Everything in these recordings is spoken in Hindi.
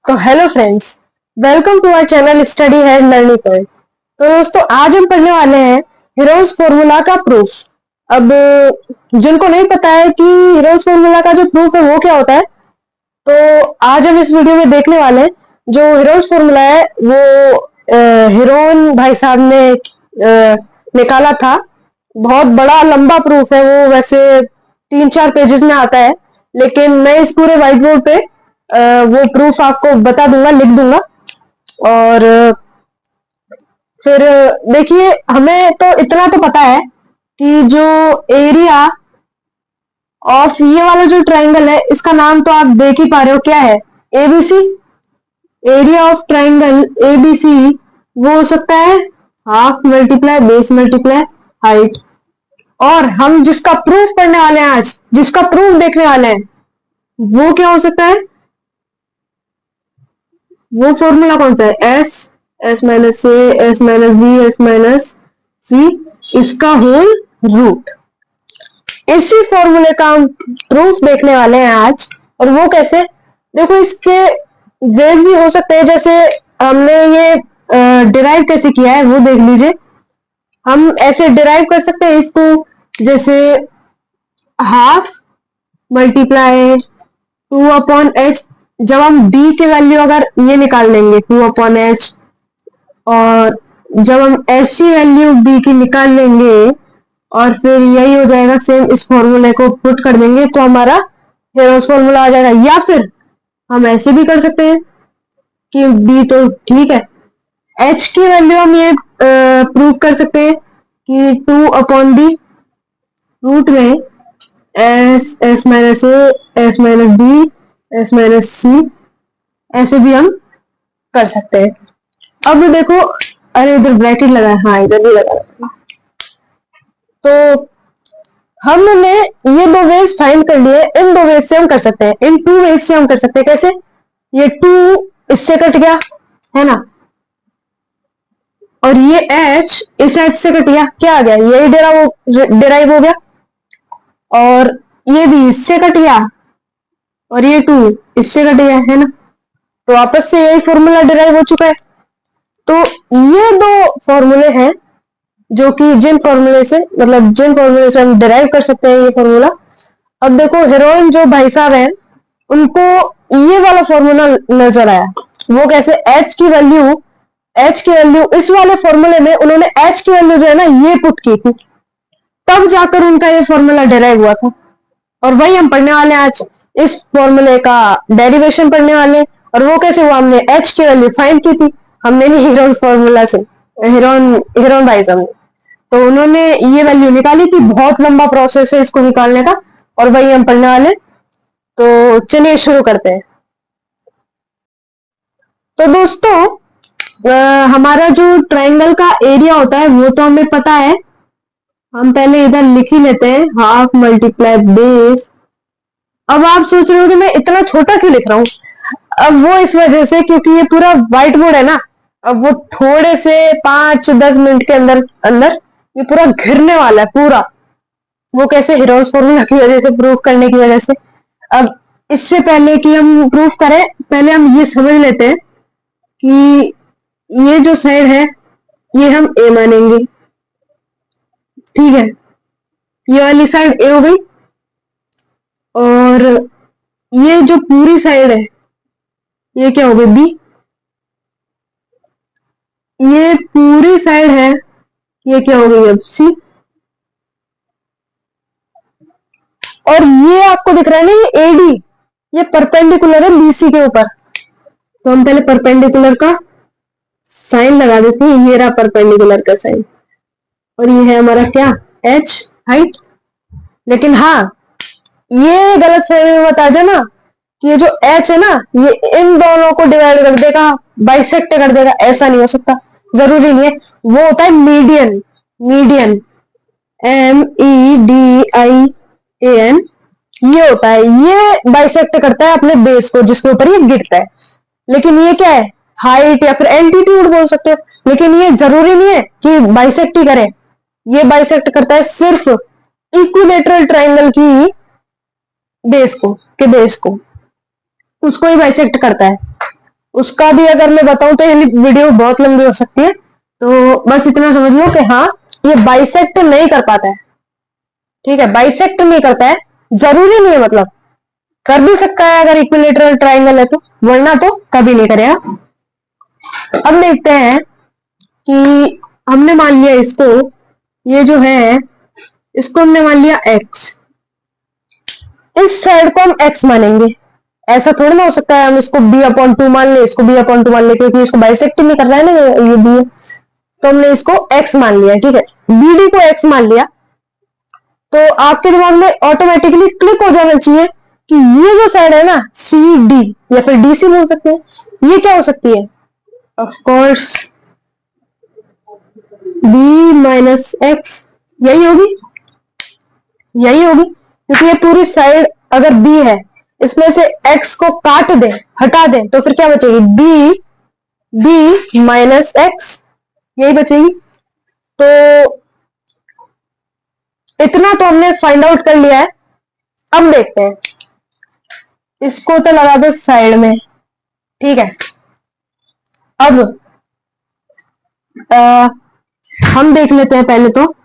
तो hello friends, welcome to our channel study and learning point. तो दोस्तों, आज हम पढ़ने वाले हैं हीरोज फॉर्मूला का प्रूफ। अब जिनको नहीं पता है कि हीरोज फॉर्मूला का जो प्रूफ है वो क्या होता है, तो आज हम इस वीडियो में देखने वाले हैं। जो हीरोज फॉर्मूला है वो हीरोन भाई साहब ने निकाला था। बहुत बड़ा लंबा प्रूफ है वो, वैसे 3-4 पेजेस में आता है, लेकिन मैं इस पूरे व्हाइट बोर्ड पे वो प्रूफ आपको बता दूंगा, लिख दूंगा। और फिर देखिए, हमें तो इतना तो पता है कि जो एरिया ऑफ ये वाला जो ट्राइंगल है, इसका नाम तो आप देख ही पा रहे हो, क्या है? ABC. Area of triangle ABC वो हो सकता है half multiply base multiply height. और हम जिसका प्रूफ पढ़ने वाले हैं आज, जिसका प्रूफ देखने वाले हैं, वो क्या हो सकता है? वो फॉर्मूला कौन सा है? S minus A S minus B S minus C, इसका होल रूट। इसी फॉर्मूले का हम प्रूफ देखने वाले हैं आज। और वो कैसे? देखो, इसके वेज भी हो सकते हैं। जैसे हमने ये डिराइव कैसे किया है वो देख लीजिए। हम ऐसे डिराइव कर सकते हैं इसको, जैसे हाफ मल्टीप्लाई 2/h। जब हम b की वैल्यू अगर ये निकाल लेंगे 2/h, और जब हम s की वैल्यू b की निकाल लेंगे और फिर यही हो जाएगा, सेम इस फॉर्मूले को पुट कर देंगे तो हमारा हेरोस फॉर्मूला आ जाएगा। या फिर हम ऐसे भी कर सकते हैं कि b तो ठीक है, h की वैल्यू हम ये प्रूव कर सकते हैं कि 2/b रूट में S minus A S minus B S minus C, ऐसे भी हम कर सकते हैं। अब देखो, अरे इधर ब्रैकेट लगा है, हाँ इधर भी लगा। तो हमने ये दो वेज फाइंड कर लिए, इन दो वेज से हम कर सकते हैं, इन टू वेज से हम कर सकते हैं। कैसे? ये 2 इससे कट गया है ना, और ये h इस h से कट गया, क्या आ गया? यही डिराइव हो गया। और ये भी इससे कट गया, और ये 2 इससे कट गया, है ना। तो आपस से यही फॉर्मूला डिराइव हो चुका है। तो ये दो फॉर्मूले हैं जो कि जिन फॉर्मूले से हम डिराइव कर सकते हैं ये फॉर्मूला। अब देखो, हीरोइन जो भाई साहब हैं, उनको ये वाला फॉर्मूला नजर आया। वो कैसे? h की वैल्यू इस वाले फॉर्मूले में उन्होंने h की वैल्यू जो है ना ये पुट की थी, तब जाकर उनका ये फॉर्मूला डिराइव हुआ था। और वही हम पढ़ने वाले हैं आज, इस फॉर्मूले का डेरिवेशन पढ़ने वाले। और वो कैसे हुआ? हमने h की वैल्यू फाइंड की थी, हमने नहीं, हीरोन फॉर्मूला से, हीरोन भाई साहब ने। तो उन्होंने ये वैल्यू निकाली थी। बहुत लंबा प्रोसेस है इसको निकालने का, और वही हम पढ़ने वाले। तो चलिए शुरू करते हैं। तो दोस्तों, हमारा जो ट्राइंगल का एरिया होता है वो तो हमें पता है। हम पहले इधर लिख ही लेते हैं, हाफ मल्टीप्लाई बेस। अब आप सोच रहे हो कि मैं इतना छोटा क्यों लिख रहा हूँ? अब वो इस वजह से क्योंकि ये पूरा व्हाइट बोर्ड है ना, अब वो थोड़े से 5-10 मिनट के अंदर अंदर ये पूरा घिरने वाला है पूरा। वो कैसे? हीरोज फॉर्मूला की वजह से, प्रूफ करने की वजह से। अब इससे पहले कि हम प्रूफ करें, पहले हम ये समझ लेते हैं कि ये जो साइड है ये हम ए मानेंगे, ठीक है। ये वाली साइड ए हो गई, और ये जो पूरी साइड है ये क्या हो गई? बी। ये पूरी साइड है ये क्या हो गई? अब सी। और ये आपको दिख रहा है ना, ये एडी, ये परपेंडिकुलर है बीसी के ऊपर। तो हम पहले परपेंडिकुलर का साइन लगा देते हैं, ये रहा परपेंडिकुलर का साइन। और ये है हमारा क्या? H, height. लेकिन हाँ, ये गलत फहमी मत आ जाना कि ये जो एच है ना ये इन दोनों को डिवाइड कर देगा, बाइसेक्ट कर देगा। ऐसा नहीं हो सकता, जरूरी नहीं है। वो होता है मीडियन। मीडियन, MEDIAN, ये होता है, ये बाइसेक्ट करता है अपने बेस को जिसके ऊपर ये गिरता है। लेकिन ये क्या है? हाइट या फिर एल्टीट्यूड बोल सकते हो। लेकिन ये जरूरी नहीं है कि बाइसेक्ट ही करे। ये बाइसेक्ट करता है सिर्फ इक्विलेटरल ट्राइंगल की बेस को, उसको ही बाइसेक्ट करता है। उसका भी अगर मैं बताऊं तो ये वीडियो बहुत लंबी हो सकती है, तो बस इतना समझ लो कि हाँ ये बाइसेक्ट नहीं कर पाता है। ठीक है, बाइसेक्ट नहीं करता है, जरूरी नहीं है, मतलब कर भी सकता है अगर इक्विलेटरल ट्राइंगल है तो, वरना तो कभी नहीं करेगा। अब देखते हैं कि हमने मान लिया इसको, ये जो है इसको हमने मान लिया x, इस साइड को हम x मानेंगे। ऐसा थोड़ी ना हो सकता है हम इसको b/2 मान ले, इसको b/2 मान ले, क्योंकि इसको बाइसेक्ट नहीं कर रहा है ना ये b है, तो हमने इसको x मान लिया। ठीक है, bd को x मान लिया, तो आपके दिमाग में ऑटोमेटिकली क्लिक हो जाना चाहिए कि ये जो साइड है ना सी डी, या फिर डीसी बोल सकते हैं, ये क्या हो सकती है? Of course b minus x, यही होगी, यही होगी, क्योंकि ये पूरी साइड अगर b है, इसमें से x को काट दे, हटा दे, तो फिर क्या बचेगी? b माइनस एक्स, यही बचेगी। तो इतना तो हमने फाइंड आउट कर लिया है। अब देखते हैं, इसको तो लगा दो साइड में। ठीक है, अब हम देख लेते हैं पहले तो,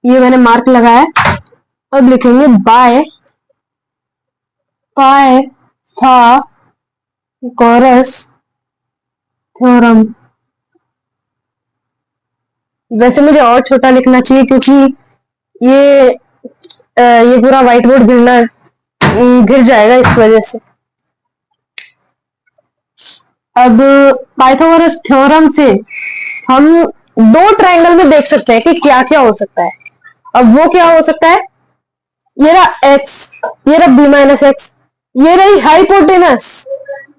ये मैंने मार्क लगाया है। अब लिखेंगे बाय पाइथागोरस थ्योरम। वैसे मुझे और छोटा लिखना चाहिए, क्योंकि ये पूरा व्हाइट बोर्ड गिर जाएगा इस वजह से। अब पाइथागोरस थ्योरम से हम दो ट्रायंगल में देख सकते हैं कि क्या क्या हो सकता है। अब वो क्या हो सकता है? ये रहा x, ये रहा b माइनस एक्स, ये रही हाइपोटेनस,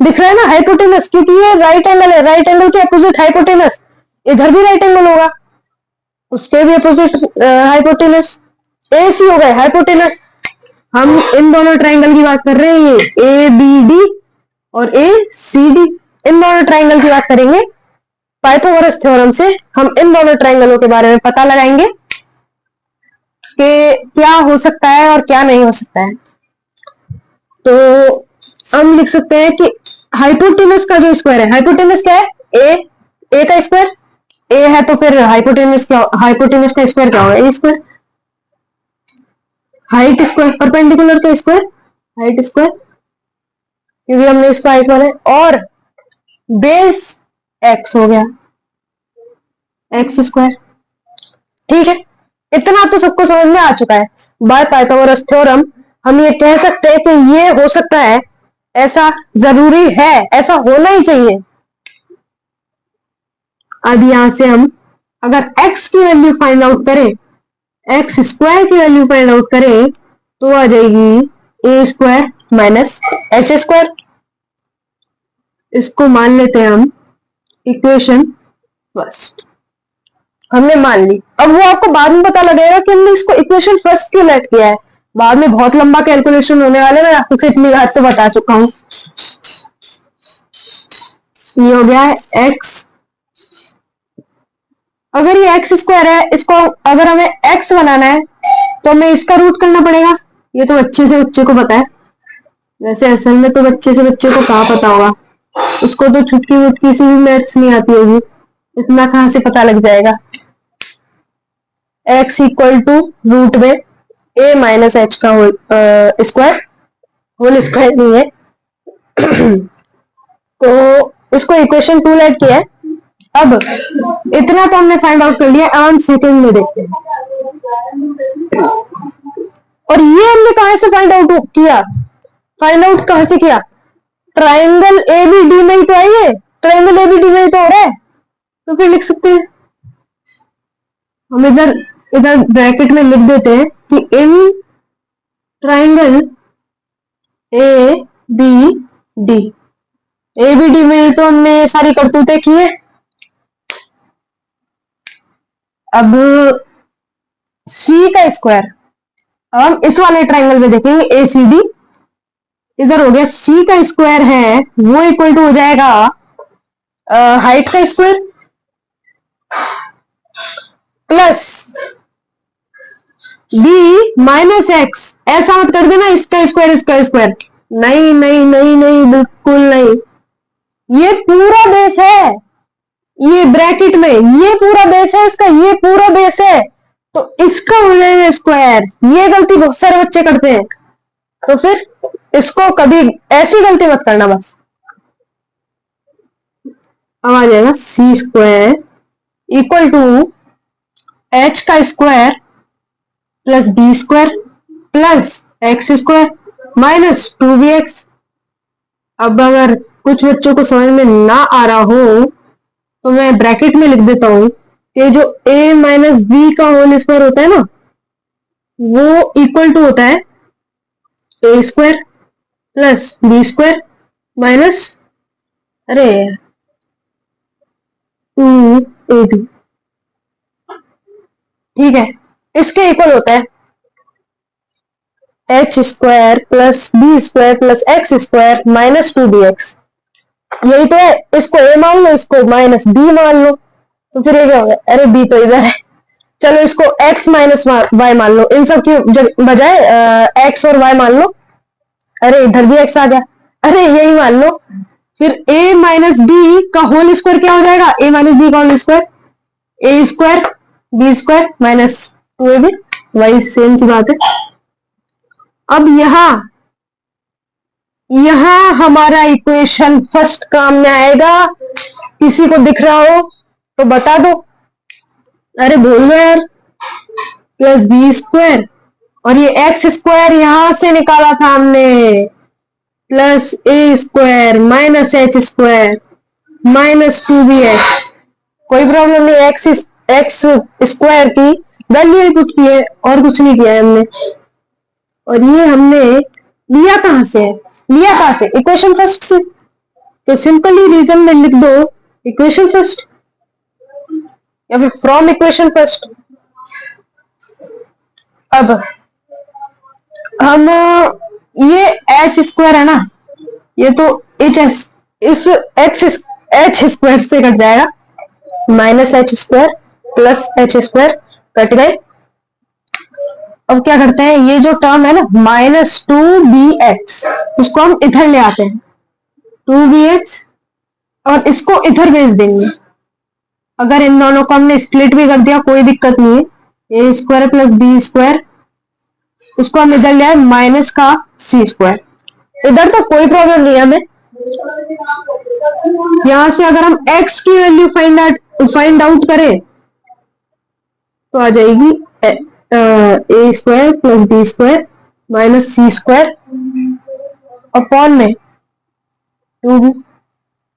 दिख रहा है ना हाइपोटेनस, क्योंकि ये राइट एंगल है, राइट एंगल के अपोजिट हाइपोटेनस, इधर भी राइट एंगल होगा, उसके भी अपोजिट हाइपोटेनस, ए सी हो गए हाइपोटेनस। हम इन दोनों ट्रायंगल की बात कर रहे हैं, ये ए बी डी और ए सी डी, इन दोनों ट्रायंगल की बात करेंगे। पाइथागोरस थ्योरम से हम इन दोनों ट्रायंगलों के बारे में पता लगाएंगे कि क्या हो सकता है और क्या नहीं हो सकता है। तो हम लिख सकते हैं कि हाइपोटेनस का जो स्क्वायर है, हाइपोटेनस क्या है? ए का स्क्वायर, ए है तो फिर हाइपोटेनस का स्क्वायर क्या होगा? ए स्क्वायर। हाइट स्क्वायर, परपेंडिकुलर का स्क्वायर हाइट स्क्वायर, क्योंकि हमने इसको हाइट माना है, और बेस एक्स हो गया एक्स स्क्वायर। ठीक है, इतना तो सबको समझ में आ चुका है। बाय पाइथागोरस थ्योरम हम ये कह सकते हैं कि ये हो सकता है, ऐसा जरूरी है, ऐसा होना ही चाहिए। अब यहां से हम अगर x की वैल्यू फाइंड आउट करें, एक्स स्क्वायर की वैल्यू फाइंड आउट करें, तो आ जाएगी A square minus H square. इसको मान लेते हैं हम इक्वेशन फर्स्ट, हमने मान ली। अब वो आपको बाद में पता लगेगा कि हमने इसको इक्वेशन फर्स्ट क्यों लेट किया है, बाद में बहुत लंबा कैलकुलेशन होने वाला है, मैं आपको इतनी बात तो बता चुका हूं। ये हो गया है x, अगर ये एक्स स्क्वायर है, इसको अगर हमें x बनाना है तो हमें इसका रूट करना पड़ेगा। ये तो बच्चे से बच्चे को पता है, वैसे असल में तो बच्चे से बच्चे को कहाँ पता होगा, उसको तो छुटकी वुटकी सी भी मैथ्स नहीं आती होगी, इतना कहां से पता लग जाएगा। x इक्वल टू रूट में a माइनस एच का होल स्क्वायर, होल स्क्वायर नहीं है तो इसको इक्वेशन 2 लेट किया है। अब इतना तो हमने फाइंड आउट कर लिया, अब सेकंड में देखते हैं। और ये हमने कहां से फाइंड आउट किया? फाइंड आउट कहां से किया? ट्राइंगल एबीडी में ही तो है, ये ट्राइंगल एबीडी में ही तो हो रहा है, तो फिर लिख सकते हैं हम इधर ब्रैकेट में लिख देते हैं कि in triangle A B D, ABD में ही तो हमने सारी करतूतें की है। अब सी का स्क्वायर हम इस वाले ट्राइंगल में देखेंगे, ए सी डी, इधर हो गया सी का स्क्वायर है वो इक्वल टू हो जाएगा हाइट का square plus B minus X, ऐसा मत कर देना इसका स्क्वायर इसका स्क्वायर, नहीं नहीं नहीं नहीं, बिल्कुल नहीं। ये पूरा बेस है, ये ब्रैकेट में ये पूरा बेस है इसका, ये पूरा बेस है, तो इसका हो जाएगा स्क्वायर। ये गलती बहुत सारे बच्चे करते हैं, तो फिर इसको कभी ऐसी गलती मत करना बस। अब आ जाएगा C square equal to H का square plus B square plus X square minus 2bx। अब अगर कुछ बच्चों को समझ में ना आ रहा हो तो मैं ब्रैकेट में लिख देता हूं कि जो a माइनस बी का होल स्क्वायर होता है ना, वो इक्वल टू होता है A square plus B square minus, अरे 2ab। ठीक है, इसके इक्वल होता है H square plus B square plus X square minus 2bx। यही तो है, इसको ए मान लो, इसको माइनस बी मान लो, तो फिर ये क्या होगा, अरे बी तो इधर है, चलो इसको x माइनस वाई मान लो, इन सब की बजाय x और y मान लो, अरे इधर भी x आ गया, अरे यही मान लो। फिर a माइनस बी का होल स्क्वायर क्या हो जाएगा, a माइनस बी का whole square A square B square minus 2ab, वही सेम सी बात है। अब यहां हमारा इक्वेशन फर्स्ट काम में आएगा। किसी को दिख रहा हो तो बता दो, अरे बोल दो यार, प्लस बी स्क्वायर और ये एक्स स्क्वायर यहां से निकाला था हमने, plus A square minus H square minus 2bx। कोई प्रॉब्लम नहीं, एक्स स्क्वायर की वैल्यू ही पुट की है और कुछ नहीं किया है हमने। और ये हमने लिया कहां से है, लिया कहां से, इक्वेशन फर्स्ट से। तो सिंपली रीजन में लिख दो इक्वेशन फर्स्ट या फिर फ्रॉम इक्वेशन फर्स्ट। अब हम ये एच स्क्वायर है ना, ये तो इस एच स्क्वायर से कट जाएगा, minus H square plus H square cut गए। अब क्या करते हैं, ये जो टर्म है ना माइनस 2bx, इसको हम इधर ले आते हैं, 2bx, और इसको इधर भेज देंगे। अगर इन दोनों को हमने स्प्लिट भी कर दिया कोई दिक्कत नहीं है, A square plus B square, उसको हम इधर ले आए माइनस का सी स्क्वायर, इधर तो कोई प्रॉब्लम नहीं है हमें। यहां से अगर हम x की वैल्यू फाइंड आउट करें तो आ जाएगी A square plus B square minus C square upon में 2b।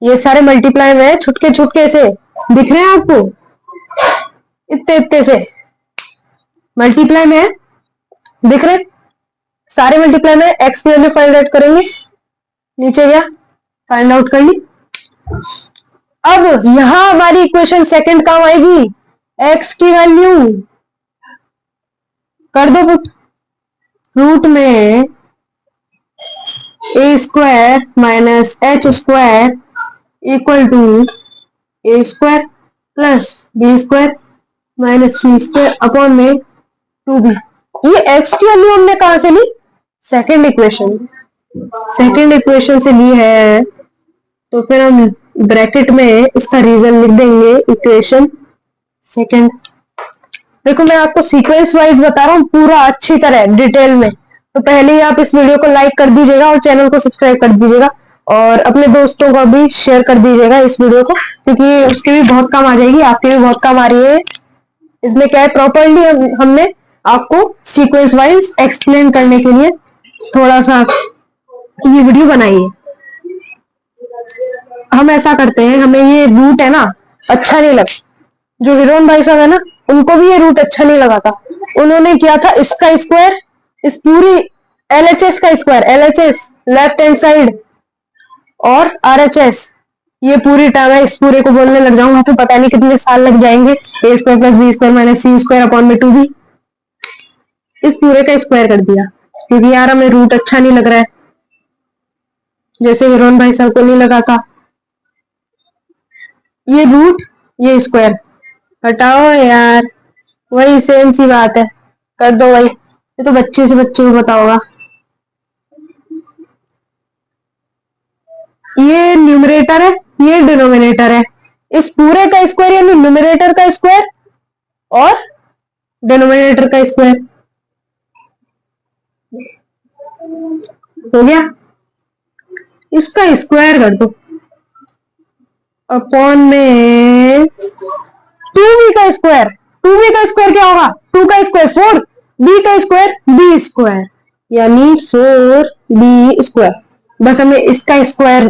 ये सारे मल्टीप्लाई में छुटके छुटके से दिख रहे हैं आपको, इतने इतने से मल्टीप्लाई में है, दिख रहे सारे मल्टीप्लाई में। एक्स की वैल्यू फाइंड आउट करेंगे, नीचे गया फाइंड आउट कर ली। अब यहां हमारी इक्वेशन सेकंड काम आएगी, एक्स की वैल्यू कर दो पुट, रूट में A square minus H square equal to A square plus B square minus C square upon में 2b। ये x की वैल्यू हमने कहां से ली, सेकंड इक्वेशन, सेकंड इक्वेशन से ली है, तो फिर हम ब्रैकेट में इसका रीजन लिख देंगे इक्वेशन सेकंड। देखो मैं आपको सीक्वेंस वाइज बता रहा हूँ पूरा अच्छी तरह डिटेल में, तो पहले ही आप इस वीडियो को लाइक कर दीजिएगा और चैनल को सब्सक्राइब कर दीजिएगा और अपने दोस्तों को भी शेयर कर दीजिएगा इस वीडियो को, क्योंकि उसके भी बहुत काम आ जाएगी, आपके भी बहुत काम आ रही है। इसमें क्या है, प्रॉपरली हमने आपको सीक्वेंस वाइज एक्सप्लेन करने के लिए थोड़ा सा ये वीडियो बनाई है। हम ऐसा करते हैं, हमें ये रूट है ना अच्छा नहीं लगा, जो हिरोन भाई साहब है ना उनको भी ये रूट अच्छा नहीं लगा था, उन्होंने किया था इसका स्क्वायर, इस पूरी LHS का square, LHS left hand side और RHS ये पूरी टर्म है, इस पूरे को बोलने लग जाऊंगा तो पता नहीं कितने साल लग जाएंगे। A square plus B square minus C square upon में 2b, इस पूरे का स्क्वायर कर दिया, क्योंकि यार हमें रूट अच्छा नहीं लग रहा है, जैसे हिरोन भाई साहब को नहीं लगा था। ये रूट ये स्क्वायर हटाओ यार, वही सेम सी बात है, कर दो वही, ये तो बच्चे से बच्चे को पता होगा। ये न्यूमरेटर है, ये डिनोमिनेटर है। इस पूरे का स्क्वायर यानी न्यूमरेटर का स्क्वायर और डिनोमिनेटर का स्क्वायर हो गया। इसका स्क्वायर कर दो अपॉन में 2b का स्क्वायर। 2b का स्क्वायर क्या होगा? 2 का स्क्वायर 4, b का स्क्वायर b स्क्वायर यानी 4b स्क्वायर। बस हमें इसका स्क्वायर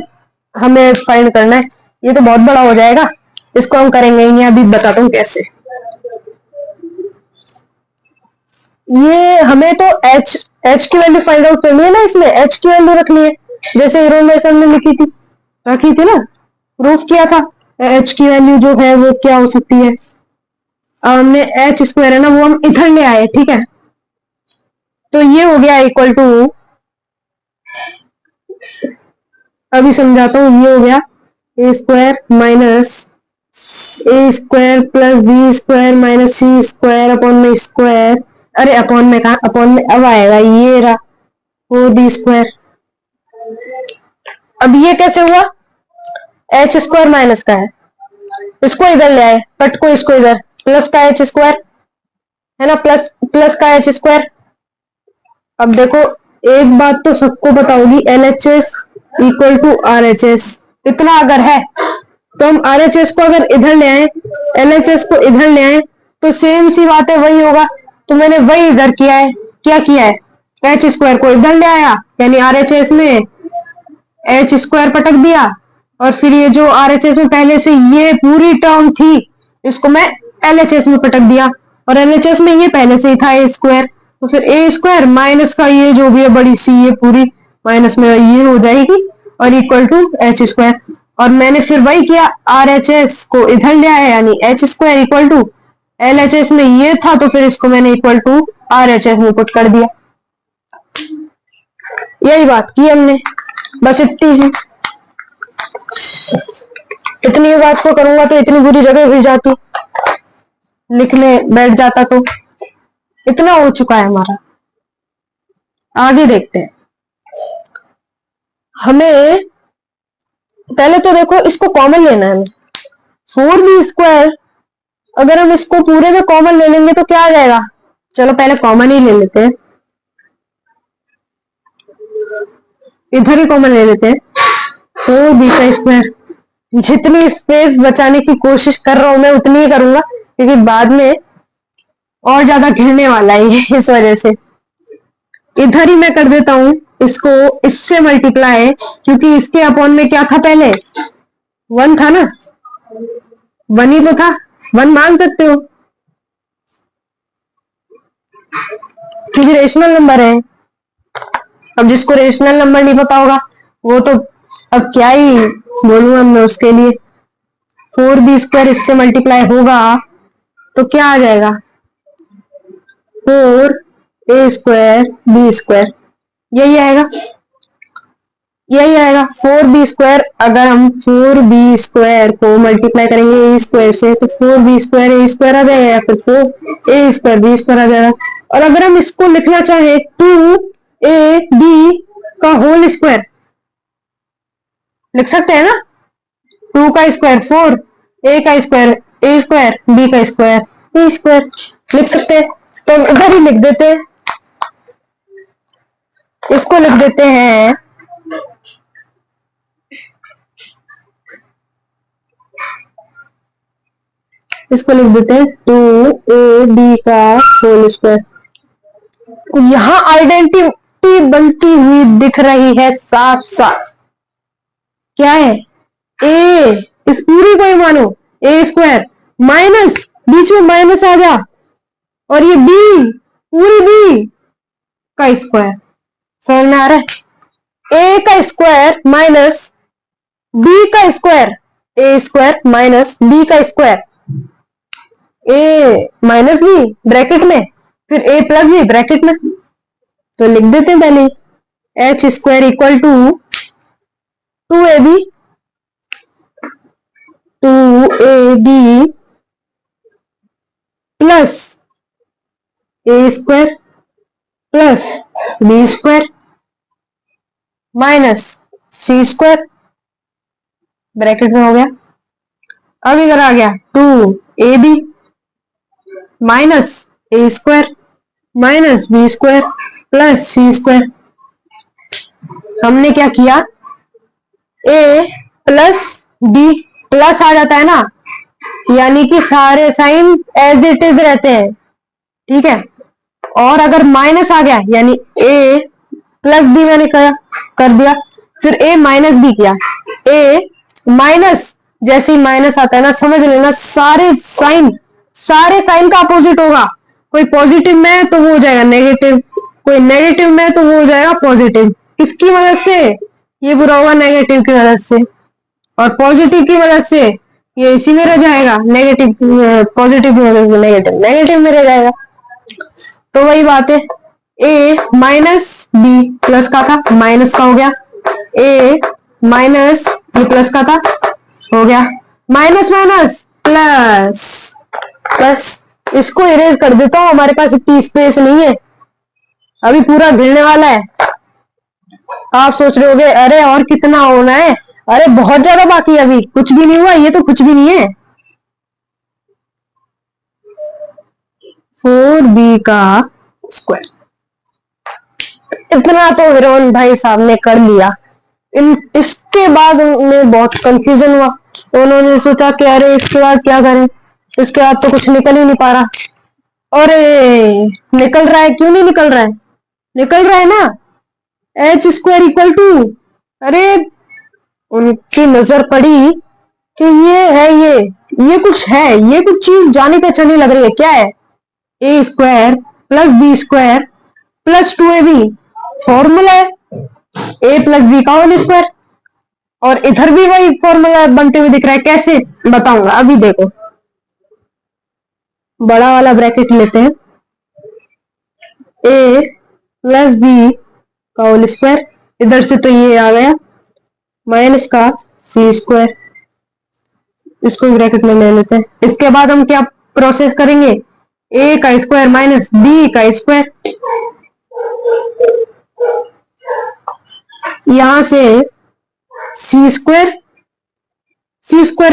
हमें फाइंड करना है। ये तो बहुत बड़ा हो जाएगा, इसको हम करेंगे ही नहीं, अभी बताता हूँ कैसे। ये हमें तो h की वैल्यू फाइंड आउट करनी है ना, इसमें h की वैल्यू रखनी है जैसे इरोमेशन में रखी थी ना, प्रूफ किया था। h की वैल्यू जो है वो क्या हो सकती है? हमने h स्क्वायर है ना वो हम इधर ले आए, ठीक है। तो ये हो गया इक्वल टू, अभी समझाता हूँ, ये हो गया A square minus A square plus B square minus C square upon में स्क्वायर, अरे अपॉन में कहा, अपॉन में अब आएगा, ये रहा 4b स्क्वायर। अब ये कैसे हुआ? एच स्क्वायर माइनस का है, इसको इधर ले आए, कट को इसको इधर, प्लस का एच स्क्वायर है ना, प्लस प्लस का एच स्क्वायर। अब देखो एक बात तो सबको पता होगी, L H S equal to R H S. इतना अगर है तो हम आर एच एस को अगर इधर ले आए, एल एच एस को इधर ले आए, तो सेम सी बात है, वही होगा। तो मैंने वही इधर किया है। क्या किया है? एच स्क्वायर को इधर ले आया यानी आर एच एस में एच स्क्वायर पटक दिया, और फिर ये जो आर एच एस में पहले से ये पूरी टर्म थी इसको मैं एल एच एस में पटक दिया, और एल एच एस में ये पहले से ही था ए स्क्वायर, तो फिर ए स्क्वायर माइनस का ये जो भी है बड़ी सी ये पूरी माइनस में ये हो जाएगी और इक्वल टू एच स्क्वायर। और मैंने फिर वही किया, आर एच एस को इधर ले आया यानी H square equal to L H S में ये था, तो फिर इसको मैंने equal to R H S में पुट कर दिया। यही बात की हमने, बस इतनी सी। इतनी बात को करूंगा तो इतनी बुरी जगह गिर जाती, लिखने बैठ जाता तो। इतना हो चुका है हमारा, आगे देखते हैं। हमें पहले तो देखो इसको कॉमन लेना है हमें, 4b स्क्वायर अगर हम इसको पूरे में कॉमन ले लेंगे तो क्या आ जाएगा? चलो पहले कॉमन ही ले लेते हैं, इधर ही कॉमन ले लेते हैं। 4b का स्क्वायर, जितनी स्पेस बचाने की कोशिश कर रहा हूं मैं उतनी ही करूंगा, क्योंकि बाद में और ज्यादा घिरने वाला है इस वजह से। इधर ही मैं कर देता हूं इसको इससे मल्टीप्लाई, क्योंकि इसके अपॉन में क्या था पहले? 1 था ना, 1 ही तो था, 1 मान सकते हो क्योंकि रेशनल नंबर है। अब जिसको रेशनल नंबर नहीं पता होगा वो तो अब क्या ही बोलूंगा मैं उसके लिए। 4b स्क्वायर इससे मल्टीप्लाई होगा तो क्या आ जाएगा? 4a स्क्वायर b स्क्वायर, यही आएगा, यही आएगा 4b स्क्वायर। अगर हम 4b स्क्वायर को मल्टीप्लाई करेंगे ए स्क्वायर से तो 4b स्क्वायर ए स्क्वायर आ जाएगा, या फिर 4a स्क्वायर b स्क्वायर आ जाएगा। और अगर हम इसको लिखना चाहे 2ab का होल स्क्वायर लिख सकते हैं ना, 2 का स्क्वायर 4, a का स्क्वायर a स्क्वायर, b का स्क्वायर b स्क्वायर लिख सकते हैं। तो हम इधर ही लिख देते हैं, इसको लिख देते हैं इसको लिख देते हैं 2ab का होल स्क्वायर। यहां आइडेंटिटी बनती हुई दिख रही है साफ साफ। क्या है? ए, इस पूरी को ही मानो ए स्क्वायर माइनस, बीच में माइनस आ जा, और ये बी, पूरी बी का स्क्वायर। समझ में आ रहा है? ए का स्क्वायर माइनस बी का square, A square minus B का स्क्वायर, ए माइनस बी ब्रैकेट में, फिर ए प्लस बी ब्रैकेट में। तो लिख देते हैं पहले H square equal to 2ab 2ab plus A square plus B square minus C square bracket में हो गया। अब इधर आ गया 2ab minus A square minus B square plus C square. हमने क्या किया, ए प्लस बी प्लस आ जाता है ना, यानी कि सारे साइन एज इट इज रहते हैं, ठीक है। और अगर माइनस आ गया यानी ए प्लस बी मैंने कर दिया, फिर ए माइनस बी किया, ए माइनस, जैसे ही माइनस आता है ना समझ लेना सारे साइन का अपोजिट होगा। कोई पॉजिटिव में है तो वो हो जाएगा नेगेटिव, कोई नेगेटिव में है तो वो हो जाएगा पॉजिटिव। किसकी मदद से, ये बुरा होगा नेगेटिव की मदद से, और पॉजिटिव की मदद से ये इसी में रह जाएगा नेगेटिव, पॉजिटिव की मदद से नेगेटिव नेगेटिव में रह जाएगा। तो वही बात है, ए माइनस बी प्लस का था माइनस का हो गया, ए माइनस बी प्लस का था हो गया, माइनस माइनस प्लस प्लस। इसको इरेज कर देता हूं, हमारे पास इतनी स्पेस नहीं है, अभी पूरा गिरने वाला है। आप सोच रहे होगे अरे और कितना होना है, अरे बहुत ज्यादा बाकी है, अभी कुछ भी नहीं हुआ, ये तो कुछ भी नहीं है। 4b का स्क्वायर, इतना तो विरोन भाई साहब ने कर लिया। इसके बाद उन्हें बहुत कंफ्यूजन हुआ, उन्होंने सोचा कि अरे इसके बाद क्या करें, इसके बाद तो कुछ निकल ही नहीं पा रहा। अरे निकल रहा है, क्यों नहीं निकल रहा है, निकल रहा है ना, एच स्क्वायर इक्वल टू, अरे उनकी नजर पड़ी कि ये है, ये कुछ है, ये कुछ चीज जानी पहचानी लग रही है, क्या है, A square plus B square plus 2ab, formula है ए प्लस बी का होल स्क्वायर। और इधर भी वही फॉर्मूला बनते हुए दिख रहा है, कैसे बताऊंगा अभी देखो। बड़ा वाला ब्रैकेट लेते हैं, ए प्लस बी का होल स्क्वायर, इधर से तो ये आ गया माइनस का सी स्क्वायर, इसको ब्रैकेट में ले लेते हैं। इसके बाद हम क्या प्रोसेस करेंगे, ए का स्क्वायर माइनस बी का स्क्वायर, यहां से सी स्क्वायर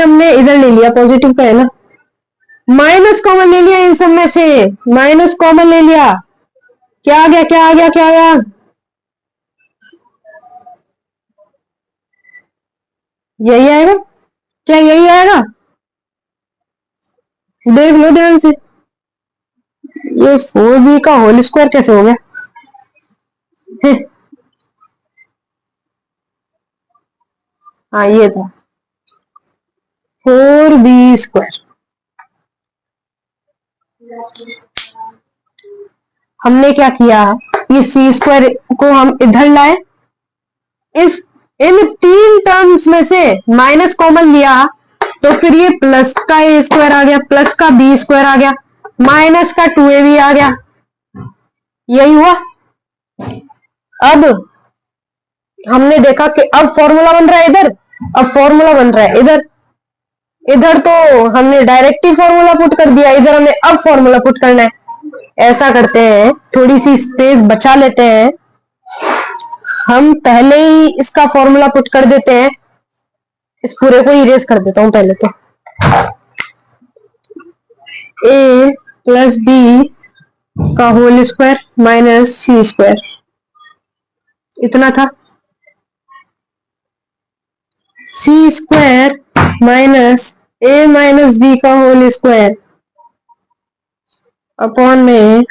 हमने इधर ले लिया, पॉजिटिव का है ना, माइनस कॉमन ले लिया, इन सब में से माइनस कॉमन ले लिया, क्या आ गया क्या आ गया क्या आ गया, यही आएगा, क्या यही आएगा, देख लो ध्यान से, ये 4b का होल स्क्वायर कैसे हो गया, हाँ ये था 4b स्क्वायर। हमने क्या किया, ये सी स्क्वायर को हम इधर लाए, इस इन तीन टर्म्स में से माइनस कॉमन लिया, तो फिर ये प्लस का ए स्क्वायर आ गया, प्लस का बी स्क्वायर आ गया, माइनस का 2ab आ गया, यही हुआ। अब हमने देखा कि अब फॉर्मूला बन रहा है इधर, अब फॉर्मूला बन रहा है इधर, इधर तो हमने डायरेक्ट ही फॉर्मूला पुट कर दिया, इधर हमें अब फॉर्मूला पुट करना है। ऐसा करते हैं, थोड़ी सी स्पेस बचा लेते हैं, हम पहले ही इसका फॉर्मूला पुट कर देते हैं, इस पूरे को इरेज कर देता हूं पहले तो, ए प्लस बी का whole square minus C square, इतना था, सी स्क्वायर माइनस ए माइनस बी का होल स्क्वायर अपॉन में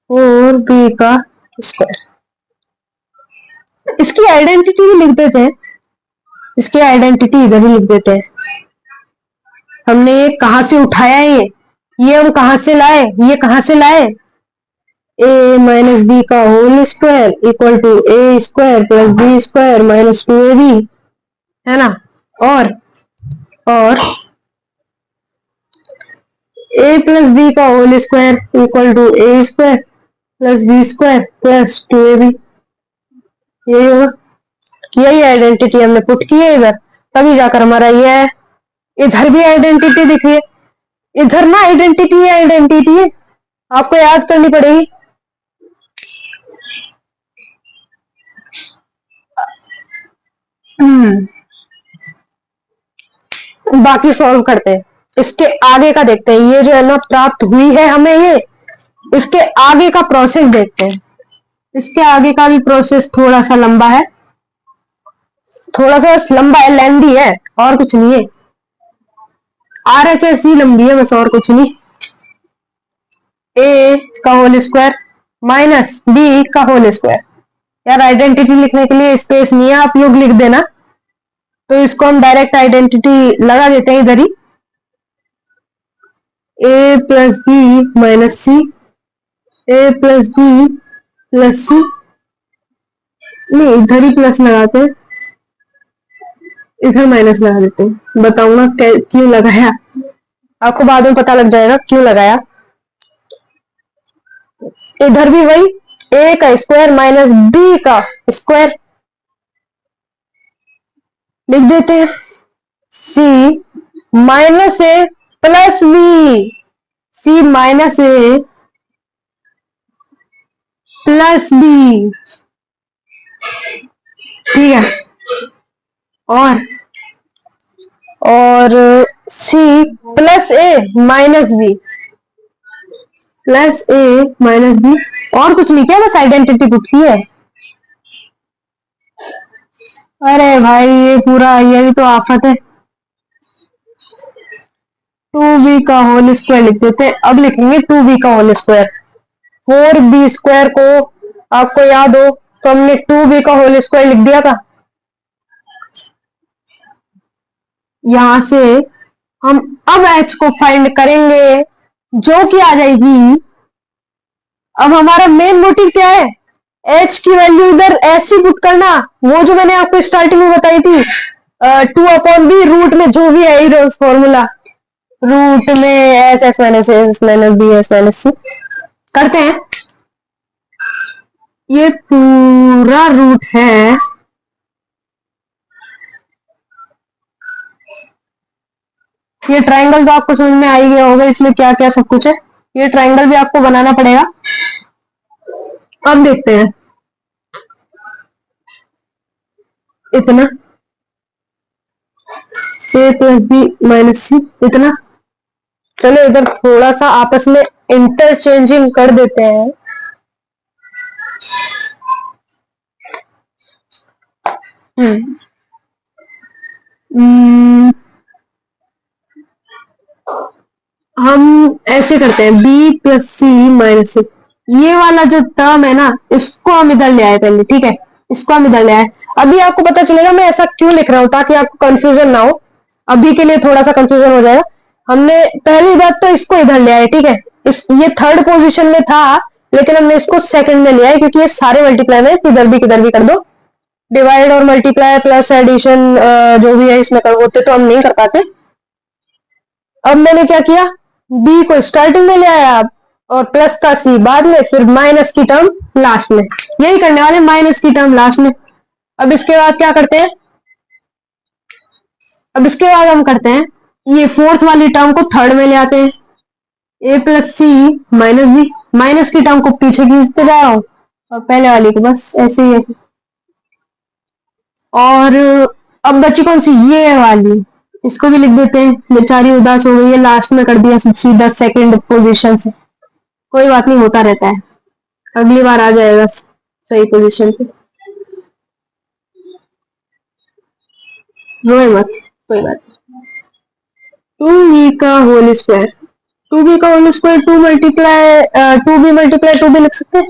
4b का स्क्वायर। इसकी आइडेंटिटी भी लिख देते हैं, इसकी आइडेंटिटी इधर ही लिख देते हैं। हमने ये कहां से उठाया है, ये हम कहां से लाए, ये कहां से लाए, ए माइनस बी का whole square equal to A square plus B square minus 2ab, है ना, और ए प्लस बी का whole square equal to A square plus B square plus 2ab, यही होगा। यही आइडेंटिटी हमने पुट की है इधर, तभी जाकर हमारा ये है। इधर भी आइडेंटिटी दिख रही है, इधर ना आइडेंटिटी है, आपको याद करनी पड़ेगी। बाकी सॉल्व करते हैं। इसके आगे का देखते हैं, ये जो है ना प्राप्त हुई है हमें ये, इसके आगे का प्रोसेस देखते हैं। इसके आगे का भी प्रोसेस थोड़ा सा लंबा है, थोड़ा सा लंबा है, लेंदी है, और कुछ नहीं है। RHS ही लंबी है बस, और कुछ नहीं। ए का होल स्क्वायर माइनस बी का होल स्क्वायर। यार आइडेंटिटी लिखने के लिए स्पेस नहीं है, आप लोग लिख देना। तो इसको हम डायरेक्ट आइडेंटिटी लगा देते हैं इधर ही, ए प्लस बी माइनस सी, ए प्लस बी प्लस सी। नहीं, इधर ही प्लस लगाते हैं, इधर माइनस लगा देते हैं। बताऊंगा क्यों लगाया, आपको बाद में पता लग जाएगा क्यों लगाया। इधर भी वही, ए का स्क्वायर माइनस बी का स्क्वायर लिख देते हैं। सी माइनस ए प्लस बी, सी माइनस ए प्लस बी, ठीक है। और सी प्लस ए माइनस बी, प्लस ए माइनस बी, और कुछ नहीं किया, बस आइडेंटिटी पुट की है। अरे भाई ये पूरा, ये तो आफत है। 2b का होल स्क्वायर लिख देते हैं। अब लिखेंगे 2b का होल स्क्वायर। 4b स्क्वायर को आपको याद हो तो हमने 2b का होल स्क्वायर लिख दिया था। यहां से हम अब h को फाइंड करेंगे, जो कि आ जाएगी। अब हमारा मेन मोटिव क्या है, h की वैल्यू इधर ऐसी पुट करना, वो जो मैंने आपको स्टार्टिंग में बताई थी, 2/b रूट में जो भी है फॉर्मूला, रूट में S minus B S minus C करते हैं। ये पूरा रूट है, ये ट्रायंगल तो आपको समझ में आ ही गया होगा, इसलिए क्या क्या सब कुछ है। ये ट्रायंगल भी आपको बनाना पड़ेगा। अब देखते हैं, इतना ए प्लस बी माइनस सी, इतना। चलो इधर थोड़ा सा आपस में इंटरचेंजिंग कर देते हैं। हम ऐसे करते हैं, b प्लस सी माइनस सी, ये वाला जो टर्म है ना, इसको हम इधर ले आए पहले, ठीक है। इसको हम इधर ले आए। अभी आपको पता चलेगा मैं ऐसा क्यों लिख रहा हूं, ताकि आपको कंफ्यूजन ना हो। अभी के लिए थोड़ा सा कंफ्यूजन हो जाएगा। हमने पहली बात तो इसको इधर ले आए, ठीक है। ये थर्ड पोजीशन में था, लेकिन हमने इसको सेकंड में ले आए, क्योंकि ये सारे मल्टीप्लाई में किधर भी कर दो। डिवाइड और मल्टीप्लाई प्लस एडिशन जो भी है इसमें कर होते तो हम नहीं कर पाते। अब मैंने क्या किया, b को स्टार्टिंग में ले आया आप, और प्लस का c बाद में, फिर माइनस की टर्म लास्ट में। यही करने वाले, माइनस की टर्म लास्ट में। अब इसके बाद क्या करते हैं, अब इसके बाद हम करते हैं, ये फोर्थ वाली टर्म को थर्ड में ले आते हैं। a plus C minus B, minus की टर्म को पीछे खींचते जा रहा हूं, और पहले वाली को बस ऐसे ही ऐसे। और अब बची कौन सी, ये वाली, इसको भी लिख देते हैं। बेचारी उदास हो गई है, लास्ट में कर दिया सीधा सेकंड पोजीशन से। कोई बात नहीं, होता रहता है, अगली बार आ जाएगा सही पोजीशन पे, रोए मत, कोई बात नहीं। 2b का होल स्क्वायर, 2b का whole square 2b multiply 2b लिख सकते हैं।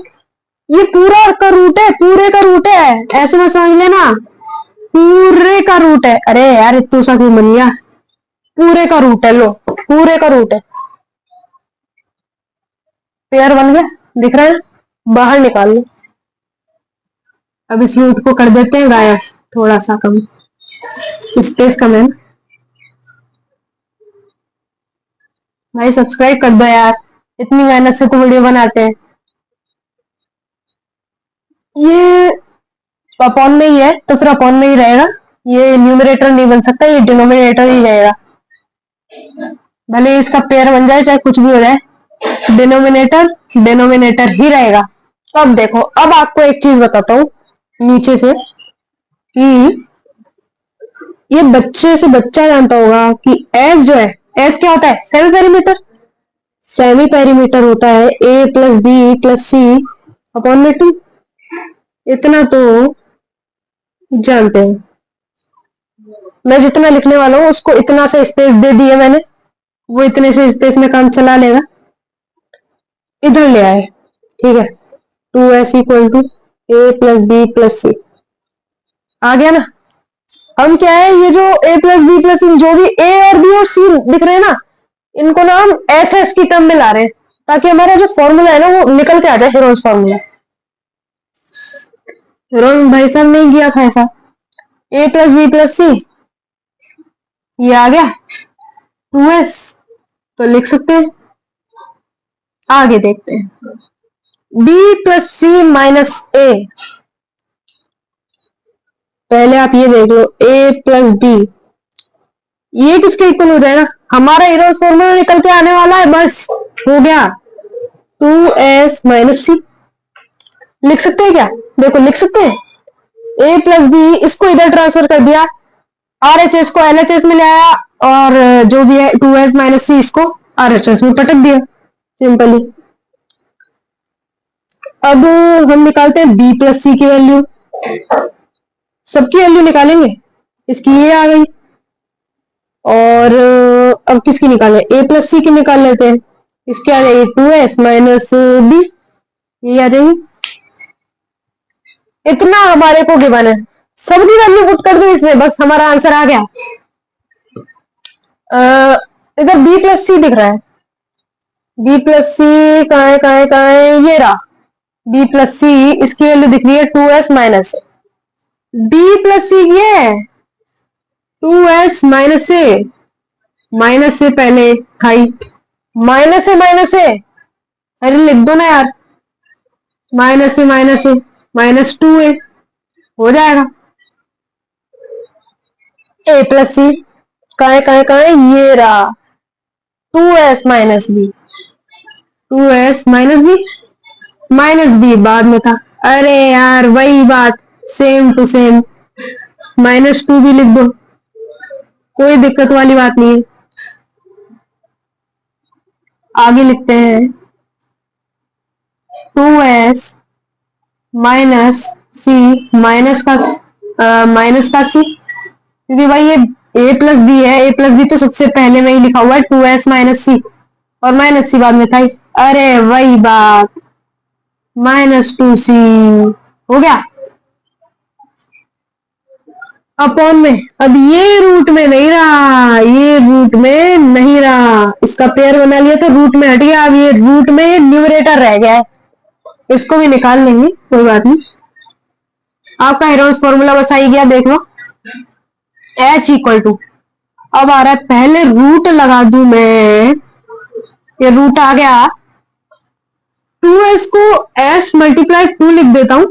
ये पूरा का रूट है, पूरे का रूट है, ऐसे में समझ लेना, पूरे का रूट है। अरे यार इतना सा क्यों बन गया, पूरे का रूट है, लो पूरे का रूट है। पेयर बन गया, दिख रहा है, बाहर निकाल लो। अब इस रूट को कर देते हैं गायब, थोड़ा सा कम स्पेस कम है। भाई सब्सक्राइब कर दो यार, इतनी मेहनत से तो वीडियो बनाते हैं। ये अपॉन में ही है तो फिर अपॉन में ही रहेगा, ये न्यूमरेटर नहीं बन सकता, ये डिनोमिनेटर ही रहेगा। भले इसका पेयर बन जाए चाहे कुछ भी हो जाए, डिनोमिनेटर डिनोमिनेटर ही रहेगा। अब देखो, अब आपको एक चीज बताता हूं नीचे से, कि ये बच्चे से बच्चा जानता होगा कि एस जो है, एस क्या होता है? Semi perimeter. सेमी पेरीमीटर होता है A plus B plus C upon में 2। इतना तो जानते हैं। मैं जितना लिखने वाला हूं उसको इतना से स्पेस दे दी है मैंने, वो इतने से स्पेस में काम चला लेगा। इधर ले आए, ठीक है। 2s equal to A plus B plus C आ गया ना। हम क्या है, ये जो a plus B plus C, जो भी a और b और c दिख रहे हैं ना, इनको ना हम एस एस की टर्म में ला रहे हैं, ताकि हमारा जो फॉर्मूला है ना वो निकल के आ जाए, हेरोज फॉर्मूला। हेरोज भाई साहब नहीं किया था ऐसा। a प्लस बी प्लस सी ये आ गया 2s, तो लिख सकते हैं। आगे देखते हैं, b plus C minus a। पहले आप ये देख लो, a प्लस बी ये किसके इक्वल हो जाएगा? हमारा हेरोज फॉर्मूला निकल के आने वाला है, बस हो गया। 2s माइनस सी लिख सकते हैं क्या? देखो लिख सकते हैं, a प्लस बी इसको इधर ट्रांसफर कर दिया, आर एच एस को एल एच एस में ले आया, और जो भी है 2s माइनस सी इसको आर एच एस में पटक दिया, सिंपली। अब हम निकालते हैं b प्लस सी की वैल्यू, सबकी वैल्यू निकालेंगे। इसकी ये आ गई, और अब किसकी निकालें? a प्लस सी की निकाल लेते हैं। इसकी आ जाएगी 2s माइनस बी, ये आ जाएगी। इतना हमारे को गिवन है, सबकी वैल्यू पुट कर दो इसमें, बस हमारा आंसर आ गया। इधर b प्लस सी दिख रहा है, b प्लस सी कहाँ है, ये रहा b प्लस सी। इसकी वैल्यू दिख रही है 2s माइनस, b प्लस सी ये है 2s माइनस ए, माइनस से पहले खाई, माइनस से अरे लिख दो ना यार, माइनस से माइनस 2a हो जाएगा। a प्लस सी कहाँ है, ये रहा 2s minus B, 2s minus B बाद में था। अरे यार वही बात, सेम टू सेम, -2 भी लिख दो, कोई दिक्कत वाली बात नहीं है। आगे लिखते हैं 2s माइनस सी, माइनस का सी, क्योंकि भाई ये a प्लस बी है, a प्लस बी तो सबसे पहले में ही लिखा हुआ है 2s माइनस सी, और माइनस सी बाद में था ही। अरे वही बात, -2c हो गया अपॉन में। अब ये रूट में नहीं रहा, ये रूट में नहीं रहा, इसका पेयर बना लिया तो रूट में हट गया। अब ये रूट में न्यूमरेटर रह गया है, इसको भी निकाल लेंगे, कोई बात नहीं। आपका हेरोज फॉर्मूला बस आ ही गया, देख लो h इक्वल टू, अब आ रहा है पहले रूट लगा दूं मैं, ये रूट आ गया, 2s को s मल्टीप्लाई 2 लिख देता हूं,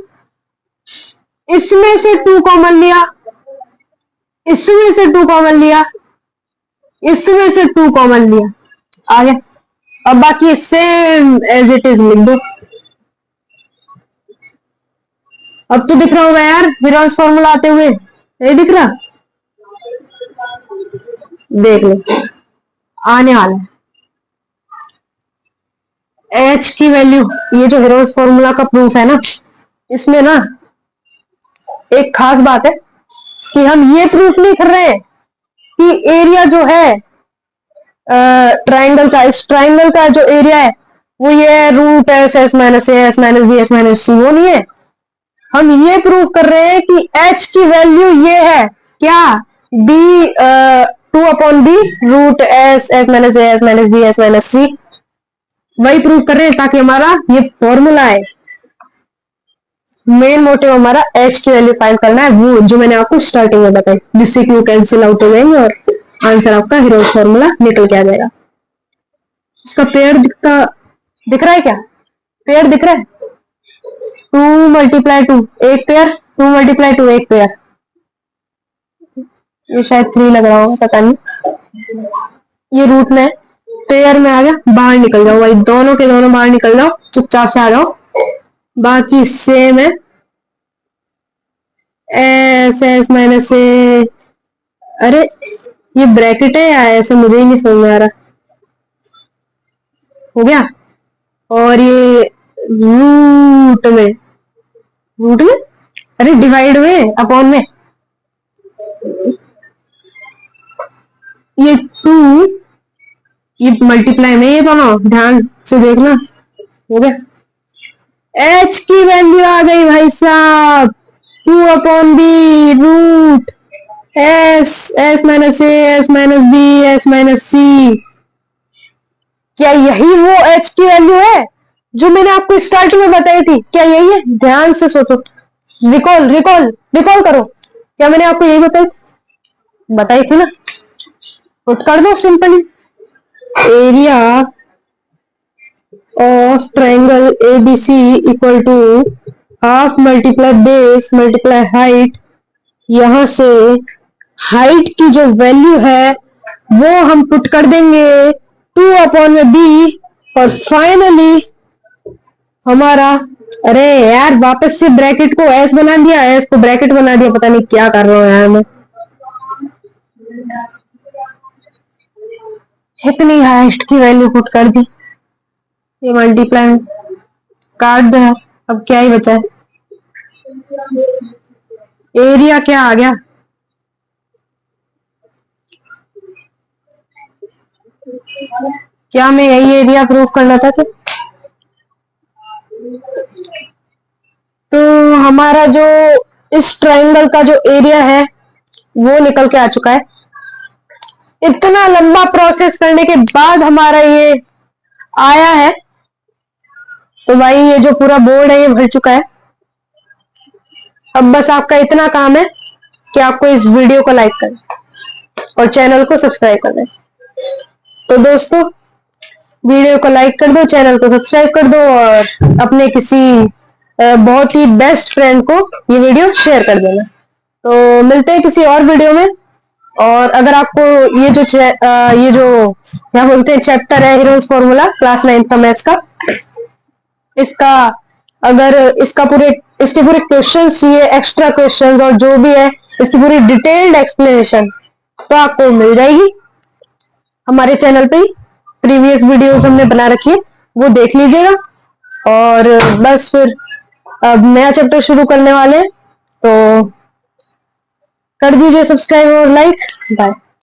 इसमें से 2 कॉमन लिया, इसमें से 2 कॉमन लिया, इसमें से 2 कॉमन लिया, आ गया। अब बाकी सेम एज इट इज लिख दो। अब तो दिख रहा होगा यार हेरोज फॉर्मूला आते हुए, नहीं दिख रहा? देख लो आने वाला है h की वैल्यू। ये जो हेरोज फॉर्मूला का प्रूफ है ना, इसमें ना एक खास बात है कि हम ये प्रूफ नहीं कर रहे कि एरिया जो है ट्राइंगल का, इस ट्राइंगल का जो एरिया है वो ये है root S minus A S minus B S minus C, वो नहीं है। हम ये प्रूफ कर रहे हैं कि h की वैल्यू ये है क्या, b 2/b root S minus A S minus B S minus C, वही प्रूफ कर रहे हैं ताकि हमारा ये फॉर्मूला है। मेन मोटिव हमारा h की वैल्यू फाइंड करना है, वो जो मैंने आपको स्टार्टिंग में बताई, जिससे कि वो कैंसिल आउट हो जाएंगे और आंसर आपका हेरोज फॉर्मूला निकल के आ जाएगा। इसका पेयर दिख रहा है क्या? पेयर दिख रहा है, 2 मल्टीप्लाई 2 एक पेयर, 2 मल्टीप्लाई 2 एक पेयर, ये शायद 3 लग रहा होगा, पता नहीं। ये रूट में पेयर में आ गया, बाहर निकल जाओ भाई, दोनों के दोनों बाहर निकल जाओ, चुपचाप से आ जाओ, बाकी सेम है, एस एस माइनस ए अरे ये ब्रैकेट है या ऐसे, मुझे ही नहीं समझ में आ रहा। हो गया। और ये रूट में, अरे डिवाइड में, अपॉन में, ये 2, ये मल्टीप्लाई में, ये दोनों ध्यान से देखना। हो गया। एच की वैल्यू आ गई भाई साहब, 2/b root S, S minus A, S minus B, S minus C. क्या यही वो एच की वैल्यू है जो मैंने आपको स्टार्टिंग में बताई थी? क्या यही है? ध्यान से सोचो, रिकॉल रिकॉल रिकॉल करो। क्या मैंने आपको यही बताई थी ना? पुट कर दो simply. Area of triangle ABC equal to half multiply base multiply height. यहां से हाइट की जो वैल्यू है वो हम पुट कर देंगे 2/b, और फाइनली हमारा, अरे यार वापस से ब्रैकेट को एस बना दिया, एस को ब्रैकेट बना दिया, पता नहीं क्या कर रहा हूं यार मैं। इतनी हाइट की वैल्यू पुट कर दी, ये मल्टीप्लाई काट दो यार, अब क्या ही बचा है। एरिया क्या आ गया? क्या मैं यही एरिया प्रूव करना था कि? तो हमारा जो इस ट्रायंगल का जो एरिया है वो निकल के आ चुका है। इतना लंबा प्रोसेस करने के बाद हमारा ये आया है। तो भाई ये जो पूरा बोर्ड है ये भर चुका है। अब बस आपका इतना काम है कि आपको इस वीडियो को लाइक करें और चैनल को सब्सक्राइब कर दें। तो दोस्तों वीडियो को लाइक कर दो, चैनल को सब्सक्राइब कर दो, और अपने किसी बहुत ही बेस्ट फ्रेंड को ये वीडियो शेयर कर देना। तो मिलते हैं किसी और वीडियो में। और अगर आपको ये जो क्या बोलते हैं चैप्टर है हीरोज फॉर्मूला, क्लास 9 का मैथ्स का, इसका अगर इसके पूरे क्वेश्चंस चाहिए, एक्स्ट्रा क्वेश्चंस और जो भी है इसकी पूरी डिटेल्ड एक्सप्लेनेशन, तो आपको मिल जाएगी हमारे चैनल पे ही। प्रीवियस वीडियोस हमने बना रखी है, वो देख लीजिएगा। और बस फिर अब नया चैप्टर शुरू करने वाले हैं, तो कर दीजिए सब्सक्राइब और लाइक। बाय।